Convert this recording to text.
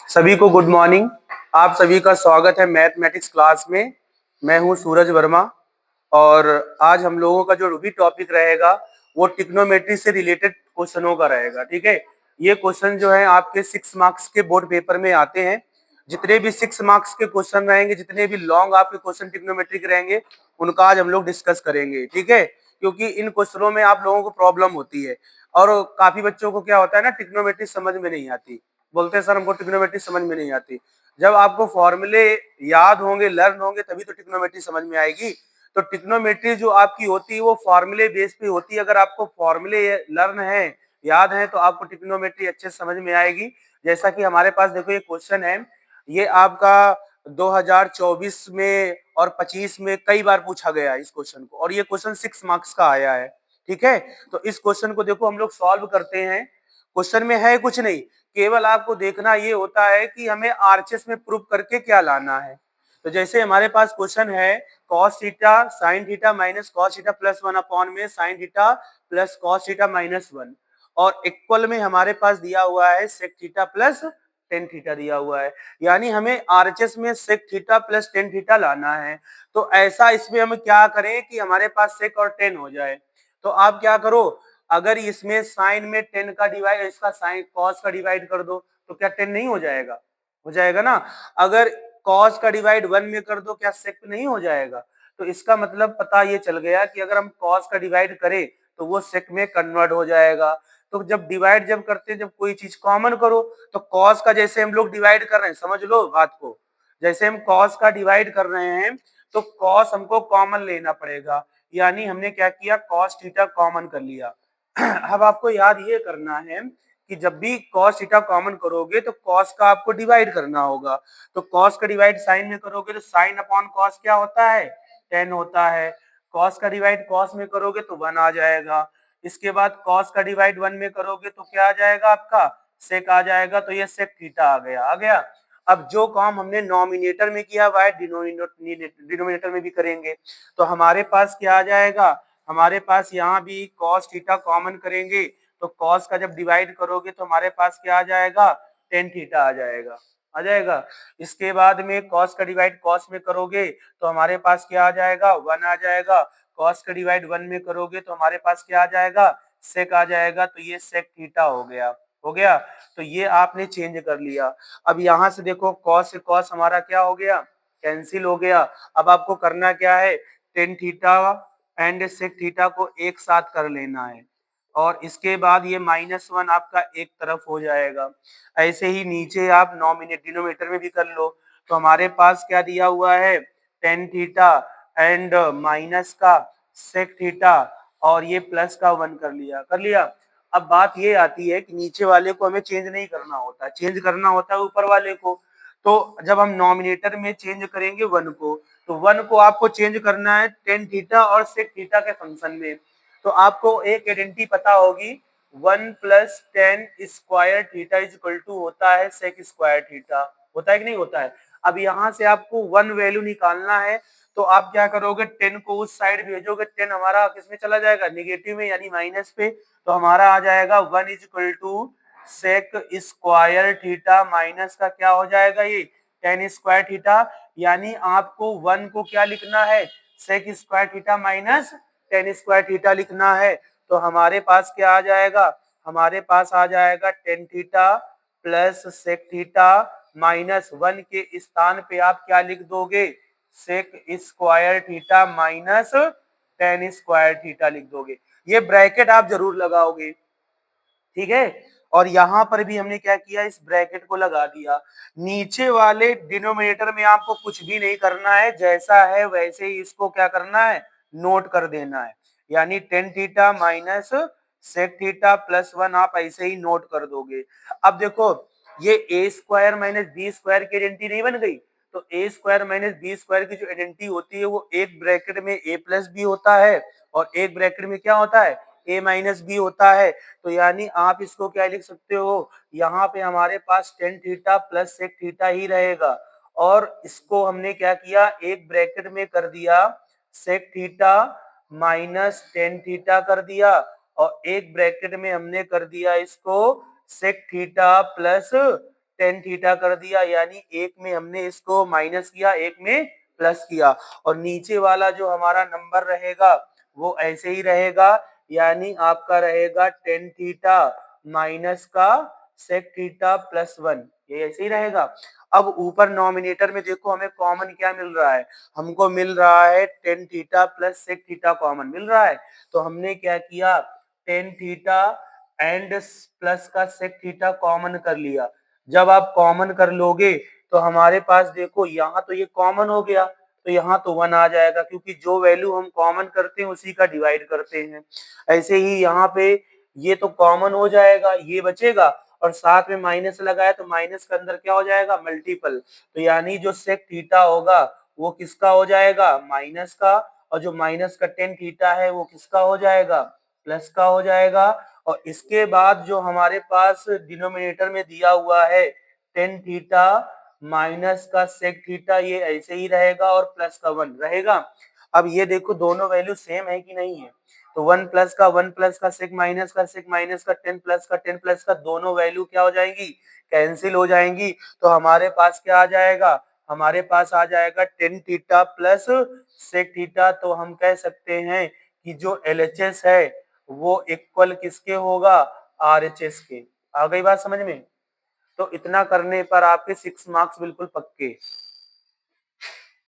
सभी को good morning. आप सभी का स्वागत है मैथमेटिक्स क्लास में। मैं हूं सूरज वर्मा और आज हम लोगों का जो भी टॉपिक रहेगा वो ट्रिग्नोमेट्री से रिलेटेड क्वेश्चनों का रहेगा। ठीक है, ये क्वेश्चन जो है आपके 6 मार्क्स के बोर्ड पेपर में आते हैं। जितने भी 6 मार्क्स के क्वेश्चन रहेंगे, जितने भी लॉन्ग आपके क्वेश्चन ट्रिग्नोमेट्री के रहेंगे, उनका आज हम लोग डिस्कस करेंगे। ठीक है, क्योंकि इन क्वेश्चनों में आप लोगों को प्रॉब्लम होती है और काफी बच्चों को क्या होता है ना, ट्रिग्नोमेट्री समझ में नहीं आती। बोलते हैं सर हमको ट्रिग्नोमेट्री समझ में नहीं आती। जब आपको फॉर्मूले याद होंगे, लर्न होंगे, तभी तो ट्रिग्नोमेट्री समझ में आएगी। तो ट्रिग्नोमेट्री जो आपकी होती है वो फॉर्मूले बेस पे होती है। अगर आपको फॉर्मूले लर्न है, याद है, तो आपको ट्रिग्नोमेट्री अच्छे से समझ में आएगी। जैसा कि हमारे पास देखो ये क्वेश्चन है, ये आपका 2024 में और 25 में कई बार पूछा गया है इस क्वेश्चन को, और ये क्वेश्चन 6 मार्क्स का आया है। ठीक है, तो इस क्वेश्चन को देखो हम लोग सॉल्व करते हैं। क्वेश्चन में है कुछ नहीं, केवल आपको देखना ये होता है कि हमें आरएचएस में प्रूफ करके क्या लाना है। तो जैसे हमारे पास क्वेश्चन है cos theta sin theta minus cos theta plus 1 upon में sin theta plus cos theta minus 1, और इक्वल में हमारे पास दिया हुआ है sec theta plus tan theta दिया हुआ है। यानी हमें आरएचएस में sec theta plus tan theta लाना है। तो ऐसा इसमें हम क्या करें कि हमारे पास sec और टेन हो जाए। तो आप क्या करो, अगर इसमें साइन में 10 का डिवाइड, इसका साइन कॉस का डिवाइड कर दो तो क्या 10 नहीं हो जाएगा? हो जाएगा ना। अगर कॉस का डिवाइड 1 में कर दो, क्या सेक नहीं हो जाएगा? तो इसका मतलब पता ये चल गया कि अगर हम कॉस का डिवाइड करें तो वो सेक में कन्वर्ट हो जाएगा। तो जब डिवाइड जब करते हैं, जब कोई चीज कॉमन करो, तो कॉस का जैसे हम लोग डिवाइड कर रहे हैं, समझ लो बात को, जैसे हम कॉस का डिवाइड कर रहे हैं तो कॉस हमको कॉमन लेना पड़ेगा। यानी हमने क्या किया, कॉस थीटा कॉमन कर लिया। अब आपको याद ये करना है कि जब भी cos थीटा कॉमन करोगे तो cos का आपको डिवाइड करना होगा। तो cos का डिवाइड sin में करोगे तो sin अपॉन cos क्या होता है, 10 होता है। cos का डिवाइड cos में करोगे तो 1 आ जाएगा। इसके बाद cos का डिवाइड 1 में करोगे तो क्या आ जाएगा, आपका sec आ जाएगा। तो ये sec थीटा आ गया, आ गया। अब जो काम हमने नॉमिनेटर में किया हुआ है डिनोमिनेटर में भी करेंगे। तो हमारे पास क्या आ जाएगा, हमारे पास यहाँ भी cos थीटा कॉमन करेंगे तो cos का जब डिवाइड करोगे तो हमारे पास क्या आ जाएगा, टेन थीटा आ जाएगा, आ जाएगा। इसके बाद में cos का डिवाइड cos में करोगे तो हमारे पास क्या आ जाएगा, 1 आ जाएगा। cos का डिवाइड 1 में करोगे तो हमारे पास क्या आ जाएगा, sec आ जाएगा। तो ये sec थीटा हो गया, हो गया। तो ये आपने चेंज कर लिया। अब यहाँ से देखो cos से cos हमारा क्या हो गया, कैंसिल हो गया। अब आपको करना क्या है, tan theta and sec theta को एक साथ कर लेना है, और इसके बाद ये -1 आपका एक तरफ हो जाएगा। ऐसे ही नीचे आप डिनोमिनेटर में भी कर लो। तो हमारे पास क्या दिया हुआ है, टेन थीटा एंड माइनस का सेक थीटा, और ये प्लस का 1 कर लिया, कर लिया। अब बात ये आती है कि नीचे वाले को हमें चेंज नहीं करना होता, चेंज करना होता है ऊपर वाले को। तो जब हम नॉमिनेटर में चेंज करेंगे 1 को, तो 1 को आपको चेंज करना है टेन थीटा और सेक थीटा के फंक्शन में। तो आपको एक आइडेंटिटी पता होगी, 1 plus tan square theta is equal to होता है सेक स्क्वायर थीटा, होता है कि नहीं होता है। अब यहाँ से आपको 1 वैल्यू निकालना है, तो आप क्या करोगे, 10 को उस साइड भेजोगे, 10 हमारा किसमें चला जाएगा, निगेटिव में यानी माइनस पे। तो हमारा आ जाएगा 1 is equal to sec square theta minus का क्या हो जाएगा, ये टेन स्क्वायर थीटा। यानी आपको 1 को क्या लिखना है, sec square theta minus tan square theta लिखना है। तो हमारे पास क्या आ जाएगा, हमारे पास आ जाएगा tan theta plus sec theta minus 1 के स्थान पे आप क्या लिख दोगे, sec square theta minus tan square theta लिख दोगे। ये ब्रैकेट आप जरूर लगाओगे, ठीक है। और यहां पर भी हमने क्या किया, इस ब्रैकेट को लगा दिया। नीचे वाले डिनोमिनेटर में आपको कुछ भी नहीं करना है, जैसा है वैसे ही इसको क्या करना है, नोट कर देना है। यानी tan theta minus sec theta plus 1 आप ऐसे ही नोट कर दोगे। अब देखो ये ए स्क्वायर माइनस बी स्क्वायर की आइडेंटिटी नहीं बन गई। तो ए स्क्वायर माइनस बी स्क्वायर की जो आइडेंटिटी होती है वो एक ब्रैकेट में ए प्लस बी होता है और एक ब्रैकेट में क्या होता है, ए माइनस बी होता है। तो यानी आप इसको क्या लिख सकते हो, यहाँ पे हमारे पास tan theta plus sec theta ही रहेगा, और इसको हमने क्या किया, एक ब्रैकेट में कर दिया sec theta minus tan theta कर दिया, और एक ब्रैकेट में हमने कर दिया इसको sec theta plus tan theta कर दिया, यानी एक में हमने इसको माइनस किया, एक में प्लस किया, और नीचे वाला जो हमारा नंबर रहेगा वो ऐसे ही रहेगा, यानी आपका रहेगा टेन थीटा माइनस का सेक थीटा प्लस 1, ये ऐसे ही रहेगा। अब ऊपर नॉमिनेटर में देखो हमें कॉमन क्या मिल रहा है, हमको मिल रहा है tan theta plus sec theta common मिल रहा है, तो हमने क्या किया, टेन थीटा एंड प्लस का सेक थीटा कॉमन कर लिया। जब आप कॉमन कर लोगे तो हमारे पास देखो यहाँ तो ये कॉमन हो गया, तो यहाँ तो 1 आ जाएगा, क्योंकि जो वैल्यू हम कॉमन करते हैं उसी का डिवाइड करते हैं। ऐसे ही यहाँ पे ये तो कॉमन हो जाएगा, ये बचेगा, और साथ में माइनस लगाया तो माइनस के अंदर क्या हो जाएगा, मल्टीपल, तो यानी जो सेक थीटा होगा वो किसका हो जाएगा, माइनस का, और जो माइनस का टेन थीटा है वो किसका हो जाएगा, प्लस का हो जाएगा। और इसके बाद जो हमारे पास डिनोमिनेटर में दिया हुआ है टेन थीटा माइनस का सेक थीटा, ये ऐसे ही रहेगा और प्लस का 1 रहेगा। अब ये देखो दोनों वैल्यू सेम है कि नहीं है, तो 1 प्लस का सेक माइनस का टेन प्लस का दोनों वैल्यू क्या हो जाएंगी, कैंसिल हो जाएंगी, तो हमारे पास क्या आ जाएगा, हमारे पास आ जाएगा tan theta plus sec theta. तो हम कह सकते हैं कि जो एलएचएस है वो इक्वल किसके होगा, आरएचएस के। आ गई बात समझ में? तो इतना करने पर आपके 6 मार्क्स बिल्कुल पक्के।